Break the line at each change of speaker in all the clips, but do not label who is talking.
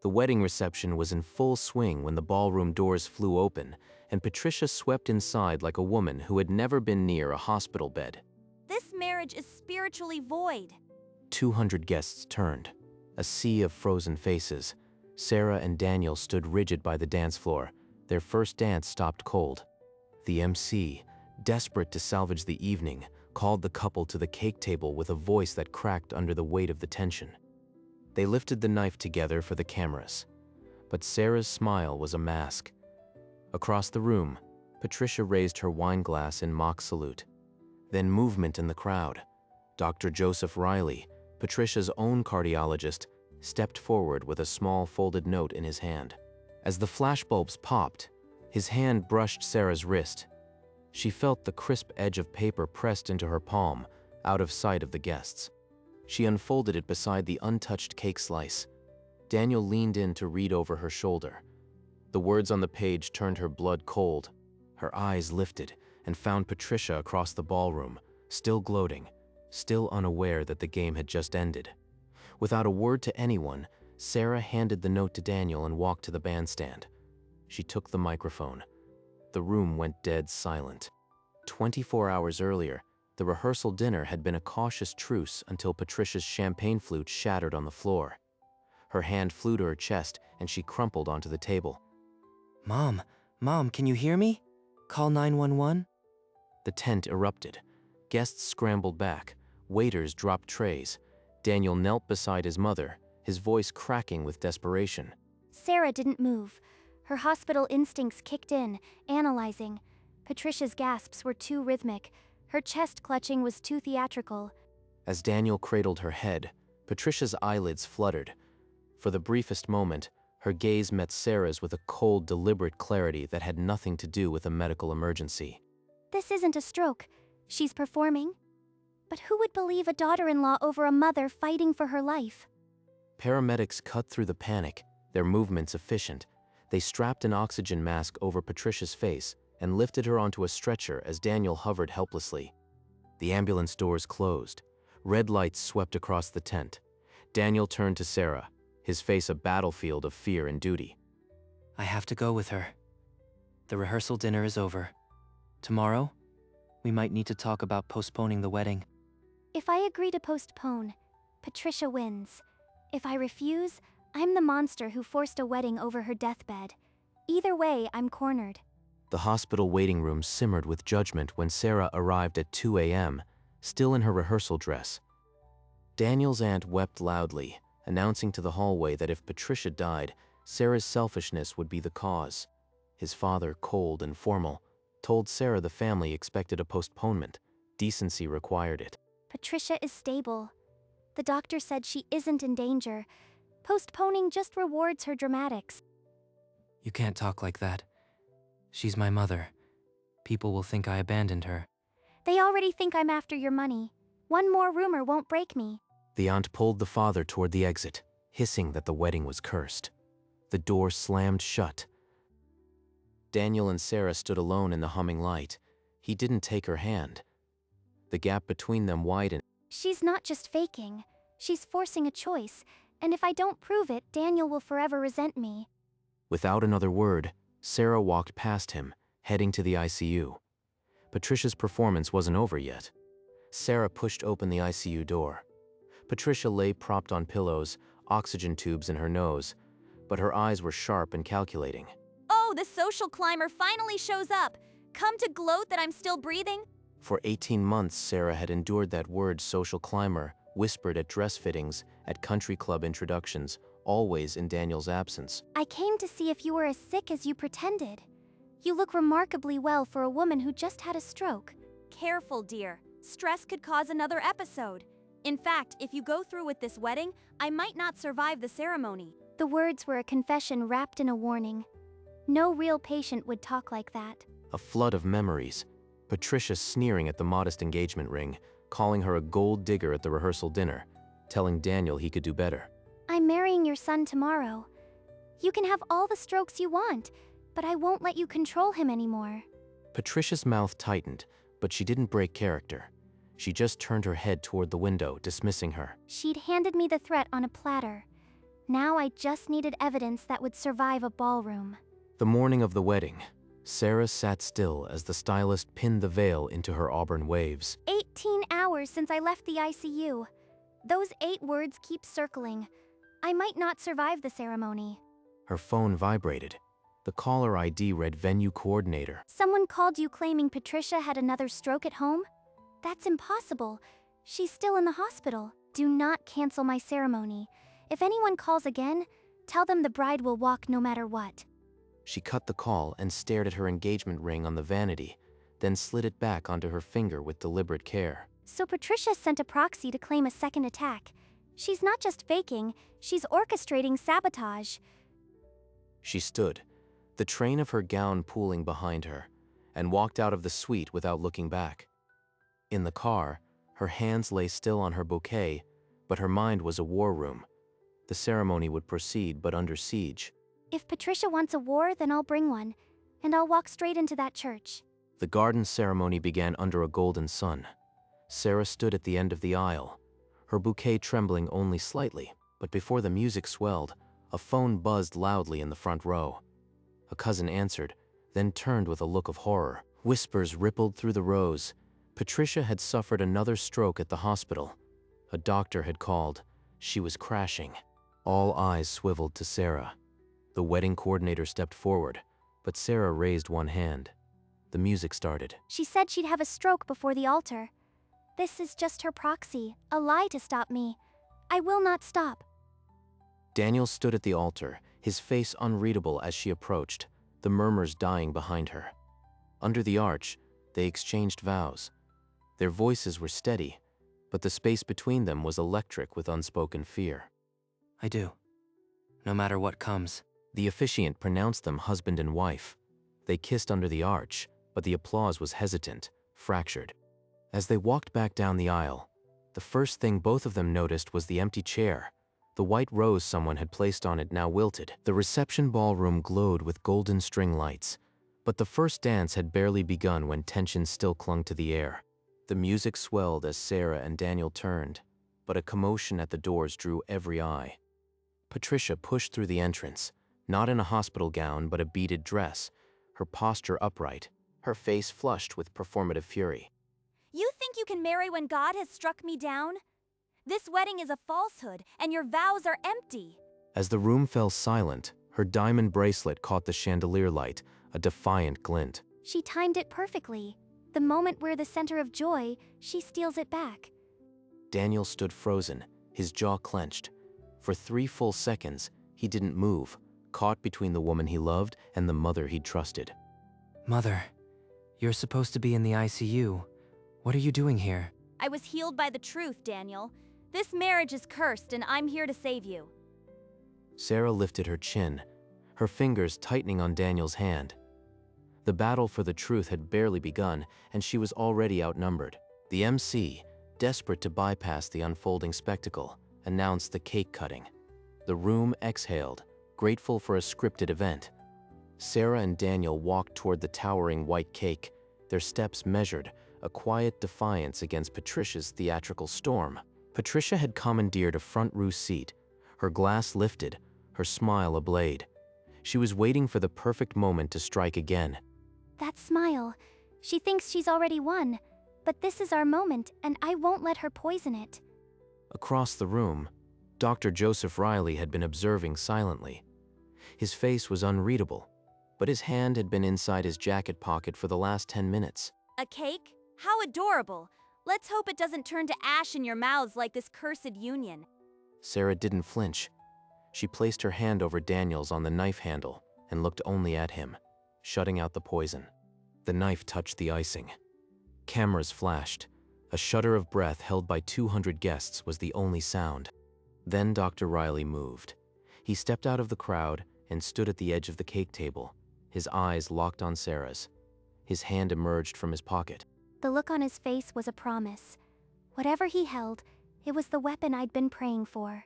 The wedding reception was in full swing when the ballroom doors flew open, and Patricia swept inside like a woman who had never been near a hospital bed.
This marriage is spiritually void.
200 guests turned. A sea of frozen faces. Sarah and Daniel stood rigid by the dance floor. Their first dance stopped cold. The MC, desperate to salvage the evening, called the couple to the cake table with a voice that cracked under the weight of the tension. They lifted the knife together for the cameras. But Sarah's smile was a mask. Across the room, Patricia raised her wine glass in mock salute. Then movement in the crowd. Dr. Joseph Riley, Patricia's own cardiologist, stepped forward with a small folded note in his hand. As the flashbulbs popped, his hand brushed Sarah's wrist. She felt the crisp edge of paper pressed into her palm, out of sight of the guests. She unfolded it beside the untouched cake slice. Daniel leaned in to read over her shoulder. The words on the page turned her blood cold. Her eyes lifted and found Patricia across the ballroom, still gloating, still unaware that the game had just ended. Without a word to anyone, Sarah handed the note to Daniel and walked to the bandstand. She took the microphone. The room went dead silent. 24 hours earlier, the rehearsal dinner had been a cautious truce until Patricia's champagne flute shattered on the floor. Her hand flew to her chest and she crumpled onto the table.
Mom, can you hear me? Call 911?
The tent erupted. Guests scrambled back. Waiters dropped trays. Daniel knelt beside his mother, his voice cracking with desperation.
Sarah didn't move. Her hospital instincts kicked in, analyzing. Patricia's gasps were too rhythmic. Her chest clutching was too theatrical.
As Daniel cradled her head, Patricia's eyelids fluttered. For the briefest moment, her gaze met Sarah's with a cold, deliberate clarity that had nothing to do with a medical emergency.
This isn't a stroke. She's performing. But who would believe a daughter-in-law over a mother fighting for her life?
Paramedics cut through the panic, their movements efficient. They strapped an oxygen mask over Patricia's face and lifted her onto a stretcher as Daniel hovered helplessly. The ambulance doors closed. Red lights swept across the tent. Daniel turned to Sarah, his face a battlefield of fear and duty.
I have to go with her. The rehearsal dinner is over. Tomorrow, we might need to talk about postponing the wedding.
If I agree to postpone, Patricia wins. If I refuse, I'm the monster who forced a wedding over her deathbed. Either way, I'm cornered.
The hospital waiting room simmered with judgment when Sarah arrived at 2 a.m., still in her rehearsal dress. Daniel's aunt wept loudly, announcing to the hallway that if Patricia died, Sarah's selfishness would be the cause. His father, cold and formal, told Sarah the family expected a postponement. Decency required it.
Patricia is stable. The doctor said she isn't in danger. Postponing just rewards her dramatics.
You can't talk like that. She's my mother. People will think I abandoned her.
They already think I'm after your money. One more rumor won't break me.
The aunt pulled the father toward the exit, hissing that the wedding was cursed. The door slammed shut. Daniel and Sarah stood alone in the humming light. He didn't take her hand. The gap between them widened.
She's not just faking. She's forcing a choice, and if I don't prove it, Daniel will forever resent me.
Without another word, Sarah walked past him, heading to the ICU. Patricia's performance wasn't over yet. Sarah pushed open the ICU door. Patricia lay propped on pillows, oxygen tubes in her nose, but her eyes were sharp and calculating.
Oh, the social climber finally shows up. Come to gloat that I'm still breathing?
For 18 months, Sarah had endured that word social climber, whispered at dress fittings, at country club introductions, always in Daniel's absence.
I came to see if you were as sick as you pretended. You look remarkably well for a woman who just had a stroke.
Careful, dear. Stress could cause another episode. In fact, if you go through with this wedding, I might not survive the ceremony.
The words were a confession wrapped in a warning. No real patient would talk like that.
A flood of memories. Patricia sneering at the modest engagement ring, calling her a gold digger at the rehearsal dinner, telling Daniel he could do better.
I'm marrying your son tomorrow. You can have all the strokes you want, but I won't let you control him anymore.
Patricia's mouth tightened, but she didn't break character. She just turned her head toward the window, dismissing her.
She'd handed me the threat on a platter. Now I just needed evidence that would survive a ballroom.
The morning of the wedding, Sarah sat still as the stylist pinned the veil into her auburn waves.
18 hours since I left the ICU. Those 8 words keep circling. I might not survive the ceremony.
Her phone vibrated. The caller ID read venue coordinator.
Someone called you claiming Patricia had another stroke at home? That's impossible. She's still in the hospital. Do not cancel my ceremony. If anyone calls again, tell them the bride will walk no matter what.
She cut the call and stared at her engagement ring on the vanity, then slid it back onto her finger with deliberate care.
So Patricia sent a proxy to claim a second attack. She's not just faking, she's orchestrating sabotage.
She stood, the train of her gown pooling behind her, and walked out of the suite without looking back. In the car, her hands lay still on her bouquet, but her mind was a war room. The ceremony would proceed, but under siege.
If Patricia wants a war, then I'll bring one, and I'll walk straight into that church.
The garden ceremony began under a golden sun. Sarah stood at the end of the aisle, her bouquet trembling only slightly, but before the music swelled, a phone buzzed loudly in the front row. A cousin answered, then turned with a look of horror. Whispers rippled through the rows. Patricia had suffered another stroke at the hospital. A doctor had called. She was crashing. All eyes swiveled to Sarah. The wedding coordinator stepped forward, but Sarah raised one hand. The music started.
She said she'd have a stroke before the altar. This is just her proxy, a lie to stop me. I will not stop.
Daniel stood at the altar, his face unreadable as she approached, the murmurs dying behind her. Under the arch, they exchanged vows. Their voices were steady, but the space between them was electric with unspoken fear.
I do. No matter what comes.
The officiant pronounced them husband and wife. They kissed under the arch, but the applause was hesitant, fractured. As they walked back down the aisle, the first thing both of them noticed was the empty chair. The white rose someone had placed on it now wilted. The reception ballroom glowed with golden string lights, but the first dance had barely begun when tension still clung to the air. The music swelled as Sarah and Daniel turned, but a commotion at the doors drew every eye. Patricia pushed through the entrance, not in a hospital gown but a beaded dress, her posture upright, her face flushed with performative fury.
You think you can marry when God has struck me down? This wedding is a falsehood, and your vows are empty.
As the room fell silent, her diamond bracelet caught the chandelier light, a defiant glint.
She timed it perfectly. The moment we're the center of joy, she steals it back.
Daniel stood frozen, his jaw clenched. For 3 full seconds, he didn't move, caught between the woman he loved and the mother he'd trusted.
Mother, you're supposed to be in the ICU. What are you doing here?
I was healed by the truth, Daniel. This marriage is cursed, and I'm here to save you.
Sarah lifted her chin, her fingers tightening on Daniel's hand. The battle for the truth had barely begun, and she was already outnumbered. The MC, desperate to bypass the unfolding spectacle, announced the cake cutting. The room exhaled, grateful for a scripted event. Sarah and Daniel walked toward the towering white cake, their steps measured, a quiet defiance against Patricia's theatrical storm. Patricia had commandeered a front row seat, her glass lifted, her smile ablaze. She was waiting for the perfect moment to strike again.
That smile. She thinks she's already won. But this is our moment, and I won't let her poison it.
Across the room, Dr. Joseph Riley had been observing silently. His face was unreadable, but his hand had been inside his jacket pocket for the last 10 minutes.
A cake? How adorable. Let's hope it doesn't turn to ash in your mouths like this cursed union.
Sarah didn't flinch. She placed her hand over Daniel's on the knife handle and looked only at him, shutting out the poison. The knife touched the icing. Cameras flashed. A shudder of breath held by 200 guests was the only sound. Then Dr. Riley moved. He stepped out of the crowd and stood at the edge of the cake table, his eyes locked on Sarah's. His hand emerged from his pocket.
The look on his face was a promise. Whatever he held, it was the weapon I'd been praying for.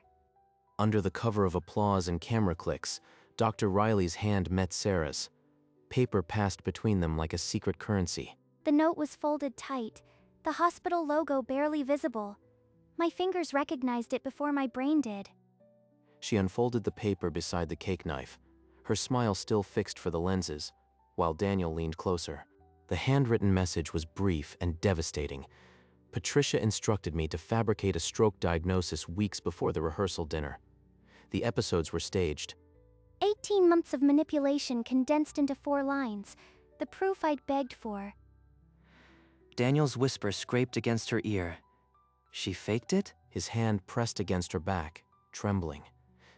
Under the cover of applause and camera clicks, Dr. Riley's hand met Sarah's. Paper passed between them like a secret currency.
The note was folded tight, the hospital logo barely visible. My fingers recognized it before my brain did.
She unfolded the paper beside the cake knife, her smile still fixed for the lenses, while Daniel leaned closer. The handwritten message was brief and devastating. Patricia instructed me to fabricate a stroke diagnosis weeks before the rehearsal dinner. The episodes were staged.
18 months of manipulation condensed into 4 lines. The proof I'd begged for.
Daniel's whisper scraped against her ear. She faked it?
His hand pressed against her back, trembling.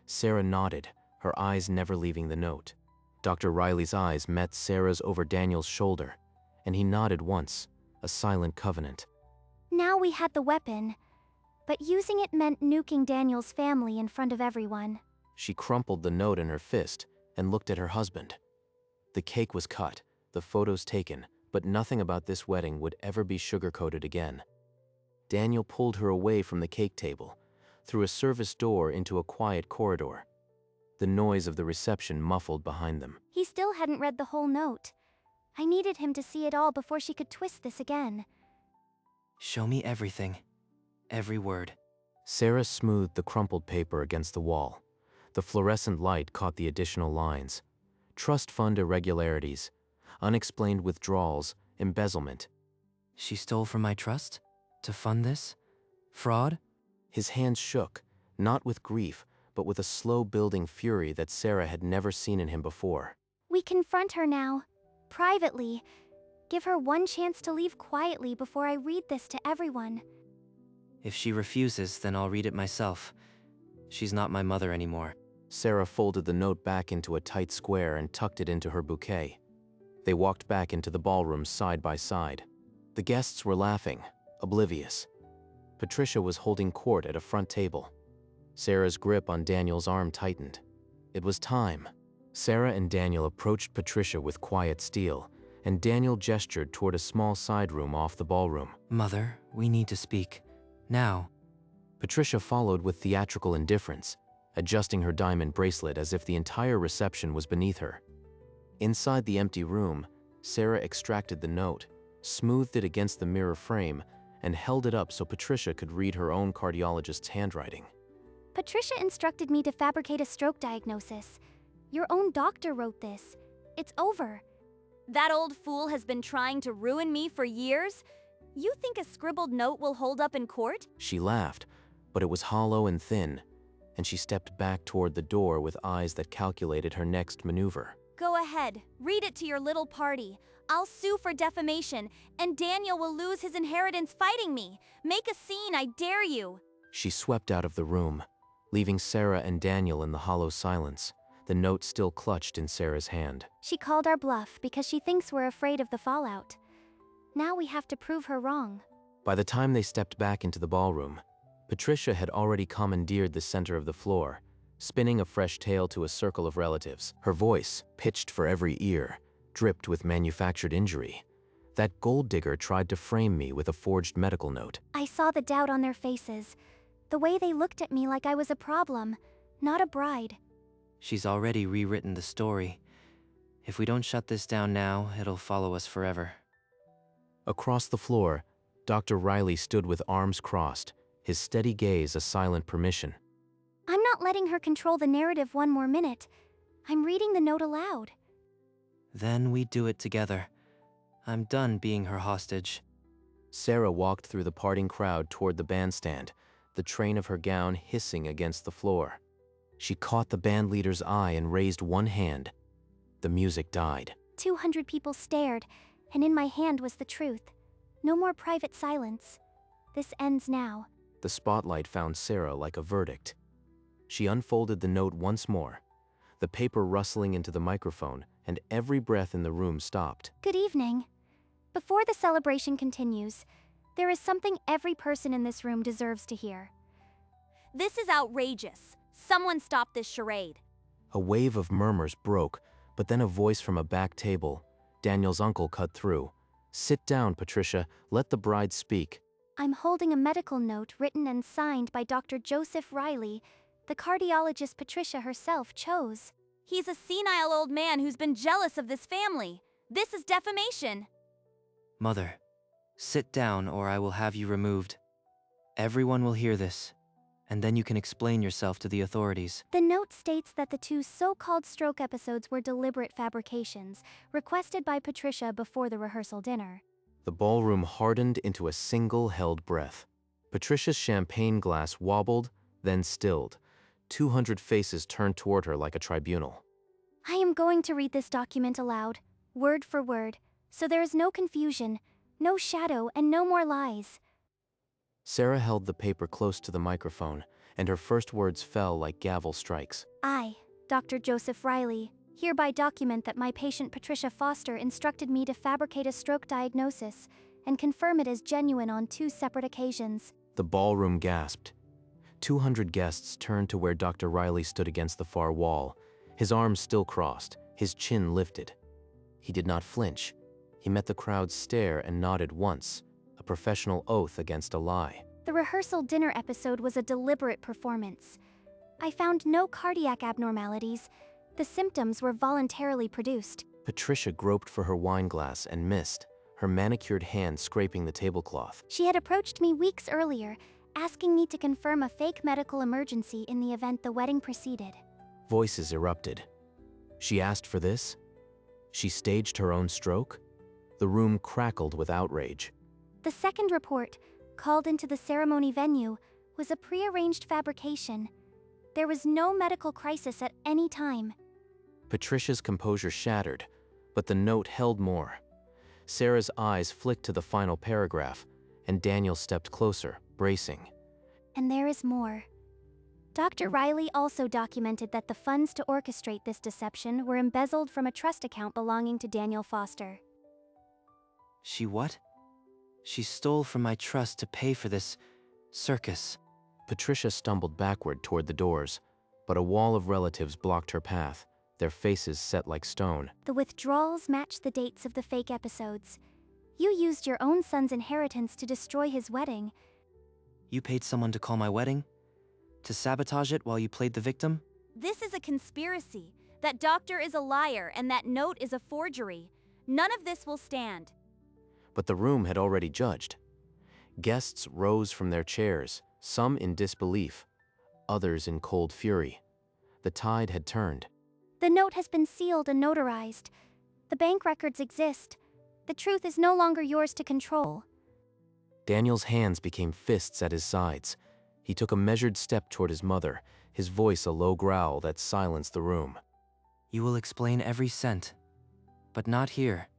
Sarah nodded, her eyes never leaving the note. Dr. Riley's eyes met Sarah's over Daniel's shoulder, and he nodded once, a silent covenant.
Now we had the weapon, but using it meant nuking Daniel's family in front of everyone.
She crumpled the note in her fist and looked at her husband. The cake was cut, the photos taken, but nothing about this wedding would ever be sugar-coated again. Daniel pulled her away from the cake table, through a service door into a quiet corridor. The noise of the reception muffled behind them.
He still hadn't read the whole note. I needed him to see it all before she could twist this again.
Show me everything. Every word.
Sarah smoothed the crumpled paper against the wall. The fluorescent light caught the additional lines. Trust fund irregularities, unexplained withdrawals, embezzlement.
She stole from my trust? To fund this? Fraud?
His hands shook, not with grief, but with a slow-building fury that Sarah had never seen in him before.
We confront her now, privately. Give her one chance to leave quietly before I read this to everyone.
If she refuses, then I'll read it myself. She's not my mother anymore.
Sarah folded the note back into a tight square and tucked it into her bouquet. They walked back into the ballroom side by side. The guests were laughing, oblivious. Patricia was holding court at a front table. Sarah's grip on Daniel's arm tightened. It was time. Sarah and Daniel approached Patricia with quiet steel, and Daniel gestured toward a small side room off the ballroom.
Mother, we need to speak. Now.
Patricia followed with theatrical indifference, adjusting her diamond bracelet as if the entire reception was beneath her. Inside the empty room, Sarah extracted the note, smoothed it against the mirror frame, and held it up so Patricia could read her own cardiologist's handwriting.
Patricia instructed me to fabricate a stroke diagnosis. Your own doctor wrote this. It's over.
That old fool has been trying to ruin me for years? You think a scribbled note will hold up in court?
She laughed, but it was hollow and thin, and she stepped back toward the door with eyes that calculated her next maneuver.
Go ahead, read it to your little party. I'll sue for defamation, and Daniel will lose his inheritance fighting me. Make a scene, I dare you.
She swept out of the room, leaving Sarah and Daniel in the hollow silence, the note still clutched in Sarah's hand.
She called our bluff because she thinks we're afraid of the fallout. Now we have to prove her wrong.
By the time they stepped back into the ballroom, Patricia had already commandeered the center of the floor, spinning a fresh tale to a circle of relatives. Her voice, pitched for every ear, dripped with manufactured injury. That gold digger tried to frame me with a forged medical note.
I saw the doubt on their faces, the way they looked at me like I was a problem, not a bride.
She's already rewritten the story. If we don't shut this down now, it'll follow us forever.
Across the floor, Dr. Riley stood with arms crossed, his steady gaze a silent permission.
I'm not letting her control the narrative one more minute. I'm reading the note aloud.
Then we do it together. I'm done being her hostage.
Sarah walked through the parting crowd toward the bandstand, the train of her gown hissing against the floor. She caught the band leader's eye and raised one hand. The music died.
200 people stared, and in my hand was the truth. No more private silence. This ends now.
The spotlight found Sarah like a verdict. She unfolded the note once more, the paper rustling into the microphone, and every breath in the room stopped.
Good evening. Before the celebration continues, there is something every person in this room deserves to hear.
This is outrageous. Someone stop this charade.
A wave of murmurs broke, but then a voice from a back table, Daniel's uncle, cut through. Sit down, Patricia. Let the bride speak.
I'm holding a medical note written and signed by Dr. Joseph Riley, the cardiologist Patricia herself chose.
He's a senile old man who's been jealous of this family. This is defamation.
Mother, sit down or I will have you removed. Everyone will hear this. and then you can explain yourself to the authorities.
The note states that the two so-called stroke episodes were deliberate fabrications, requested by Patricia before the rehearsal dinner.
The ballroom hardened into a single held breath. Patricia's champagne glass wobbled, then stilled. 200 faces turned toward her like a tribunal.
I am going to read this document aloud, word for word, so there is no confusion, no shadow, and no more lies.
Sarah held the paper close to the microphone, and her first words fell like gavel strikes.
I, Dr. Joseph Riley, hereby document that my patient Patricia Foster instructed me to fabricate a stroke diagnosis and confirm it as genuine on 2 separate occasions.
The ballroom gasped. 200 guests turned to where Dr. Riley stood against the far wall, his arms still crossed, his chin lifted. He did not flinch. He met the crowd's stare and nodded once, a professional oath against a lie.
The rehearsal dinner episode was a deliberate performance. I found no cardiac abnormalities. The symptoms were voluntarily produced.
Patricia groped for her wine glass and missed, her manicured hand scraping the tablecloth.
She had approached me weeks earlier, asking me to confirm a fake medical emergency in the event the wedding proceeded.
Voices erupted. She asked for this? She staged her own stroke? The room crackled with outrage.
The second report, called into the ceremony venue, was a prearranged fabrication. There was no medical crisis at any time.
Patricia's composure shattered, but the note held more. Sarah's eyes flicked to the final paragraph, and Daniel stepped closer, bracing.
And there is more. Dr. Riley also documented that the funds to orchestrate this deception were embezzled from a trust account belonging to Daniel Foster.
She what? She stole from my trust to pay for this circus.
Patricia stumbled backward toward the doors, but a wall of relatives blocked her path, their faces set like stone.
The withdrawals matched the dates of the fake episodes. You used your own son's inheritance to destroy his wedding.
You paid someone to call my wedding? To sabotage it while you played the victim?
This is a conspiracy. That doctor is a liar and that note is a forgery. None of this will stand.
But the room had already judged. Guests rose from their chairs, some in disbelief, others in cold fury. The tide had turned.
The note has been sealed and notarized. The bank records exist. The truth is no longer yours to control.
Daniel's hands became fists at his sides. He took a measured step toward his mother, his voice a low growl that silenced the room.
You will explain every cent. But not here.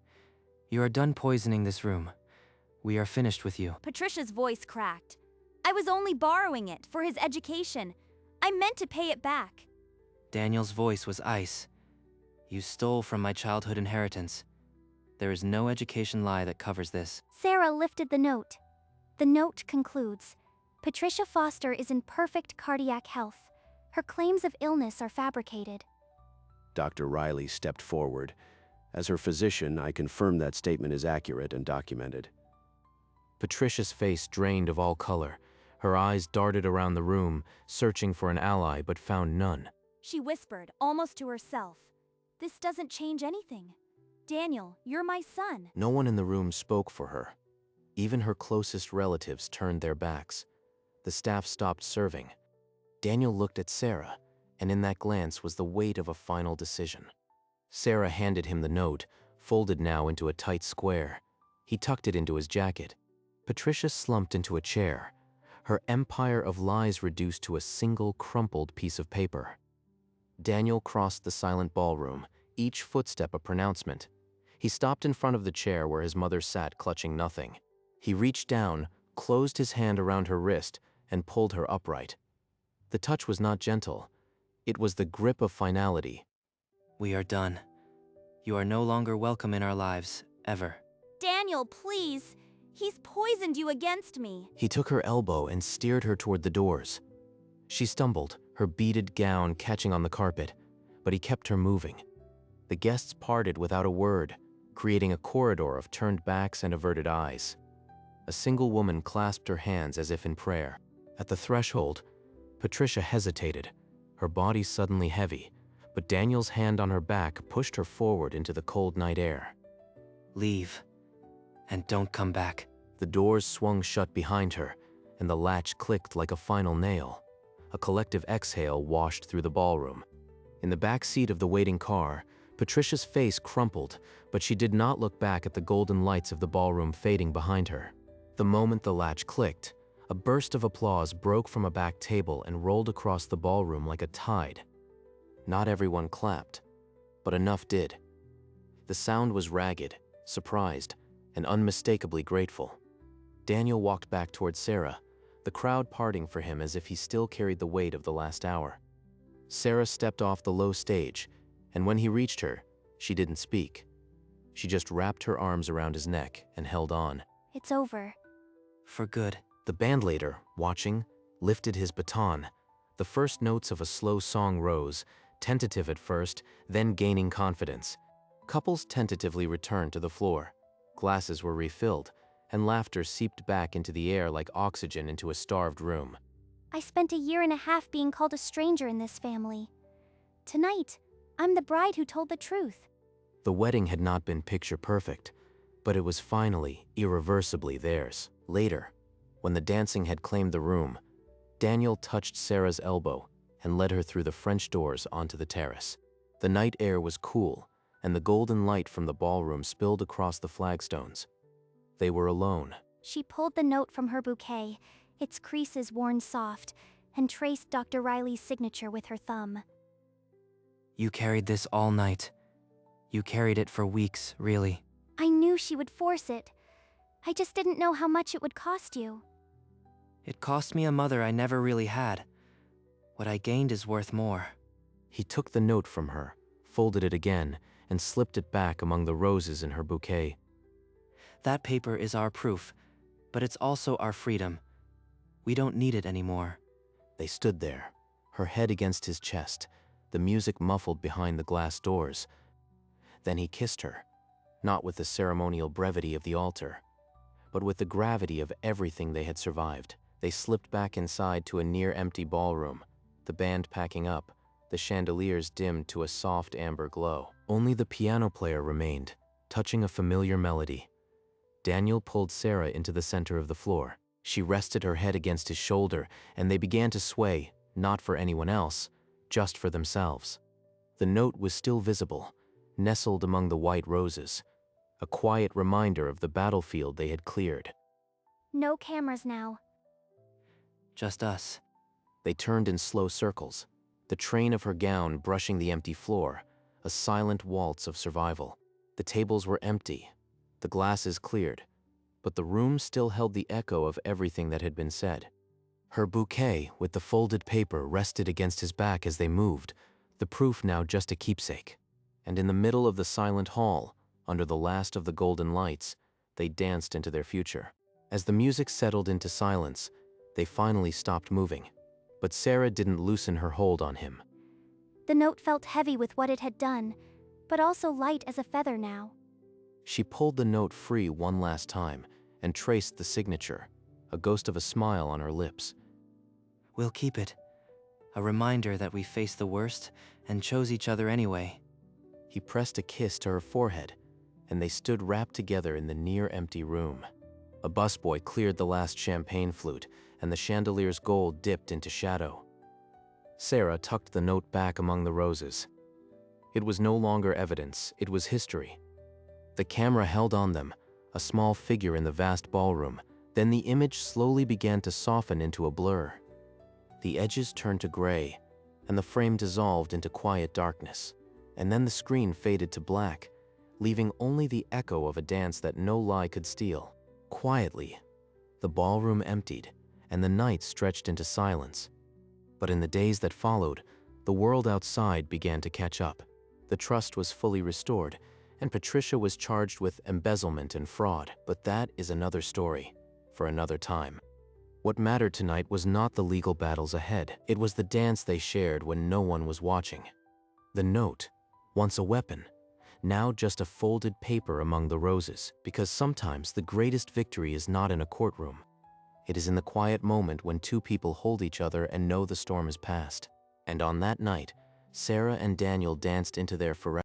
You are done poisoning this room. We are finished with you.
Patricia's voice cracked. I was only borrowing it for his education. I meant to pay it back.
Daniel's voice was ice. You stole from my childhood inheritance. There is no education lie that covers this.
Sarah lifted the note. The note concludes, Patricia Foster is in perfect cardiac health. Her claims of illness are fabricated.
Dr. Riley stepped forward. As her physician, I confirm that statement is accurate and documented.
Patricia's face drained of all color. Her eyes darted around the room, searching for an ally but found none.
She whispered, almost to herself. This doesn't change anything. Daniel, you're my son.
No one in the room spoke for her. Even her closest relatives turned their backs. The staff stopped serving. Daniel looked at Sarah, and in that glance was the weight of a final decision. Sarah handed him the note, folded now into a tight square. He tucked it into his jacket. Patricia slumped into a chair, her empire of lies reduced to a single crumpled piece of paper. Daniel crossed the silent ballroom, each footstep a pronouncement. He stopped in front of the chair where his mother sat clutching nothing. He reached down, closed his hand around her wrist, and pulled her upright. The touch was not gentle. It was the grip of finality.
We are done. You are no longer welcome in our lives, ever.
Daniel, please. He's poisoned you against me.
He took her elbow and steered her toward the doors. She stumbled, her beaded gown catching on the carpet, but he kept her moving. The guests parted without a word, creating a corridor of turned backs and averted eyes. A single woman clasped her hands as if in prayer. At the threshold, Patricia hesitated, her body suddenly heavy, but Daniel's hand on her back pushed her forward into the cold night air.
Leave, and don't come back.
The doors swung shut behind her, and the latch clicked like a final nail. A collective exhale washed through the ballroom. In the back seat of the waiting car, Patricia's face crumpled, but she did not look back at the golden lights of the ballroom fading behind her. The moment the latch clicked, a burst of applause broke from a back table and rolled across the ballroom like a tide. Not everyone clapped, but enough did. The sound was ragged, surprised, and unmistakably grateful. Daniel walked back towards Sarah, the crowd parting for him as if he still carried the weight of the last hour. Sarah stepped off the low stage, and when he reached her, she didn't speak. She just wrapped her arms around his neck and held on.
It's over.
For good.
The bandleader, watching, lifted his baton. The first notes of a slow song rose, tentative at first, then gaining confidence. Couples tentatively returned to the floor. Glasses were refilled, and laughter seeped back into the air like oxygen into a starved room.
I spent a year and a half being called a stranger in this family. Tonight, I'm the bride who told the truth.
The wedding had not been picture perfect, but it was finally, irreversibly theirs. Later, when the dancing had claimed the room, Daniel touched Sarah's elbow and led her through the French doors onto the terrace. The night air was cool, and the golden light from the ballroom spilled across the flagstones. They were alone.
She pulled the note from her bouquet, its creases worn soft, and traced Dr. Riley's signature with her thumb.
You carried this all night. You carried it for weeks, really.
I knew she would force it. I just didn't know how much it would cost you.
It cost me a mother I never really had. What I gained is worth more.
He took the note from her, folded it again, and slipped it back among the roses in her bouquet.
That paper is our proof, but it's also our freedom. We don't need it anymore.
They stood there, her head against his chest, the music muffled behind the glass doors. Then he kissed her, not with the ceremonial brevity of the altar, but with the gravity of everything they had survived. They slipped back inside to a near-empty ballroom, the band packing up, the chandeliers dimmed to a soft amber glow. Only the piano player remained, touching a familiar melody. Daniel pulled Sarah into the center of the floor. She rested her head against his shoulder, and they began to sway, not for anyone else, just for themselves. The note was still visible, nestled among the white roses, a quiet reminder of the battlefield they had cleared.
No cameras now.
Just us.
They turned in slow circles, the train of her gown brushing the empty floor, a silent waltz of survival. The tables were empty, the glasses cleared, but the room still held the echo of everything that had been said. Her bouquet, with the folded paper, rested against his back as they moved, the proof now just a keepsake. And in the middle of the silent hall, under the last of the golden lights, they danced into their future. As the music settled into silence, they finally stopped moving, but Sarah didn't loosen her hold on him.
The note felt heavy with what it had done, but also light as a feather now.
She pulled the note free one last time and traced the signature, a ghost of a smile on her lips.
We'll keep it. A reminder that we faced the worst and chose each other anyway.
He pressed a kiss to her forehead, and they stood wrapped together in the near-empty room. A busboy cleared the last champagne flute, and the chandelier's gold dipped into shadow. Sarah tucked the note back among the roses. It was no longer evidence, it was history. The camera held on them, a small figure in the vast ballroom. Then the image slowly began to soften into a blur. The edges turned to gray, and the frame dissolved into quiet darkness. And then the screen faded to black, leaving only the echo of a dance that no lie could steal. Quietly, the ballroom emptied, and the night stretched into silence. But in the days that followed, the world outside began to catch up. The trust was fully restored, and Patricia was charged with embezzlement and fraud. But that is another story, for another time. What mattered tonight was not the legal battles ahead. It was the dance they shared when no one was watching. The note, once a weapon, now just a folded paper among the roses. Because sometimes the greatest victory is not in a courtroom. It is in the quiet moment when two people hold each other and know the storm is past. And on that night, Sarah and Daniel danced into their forever.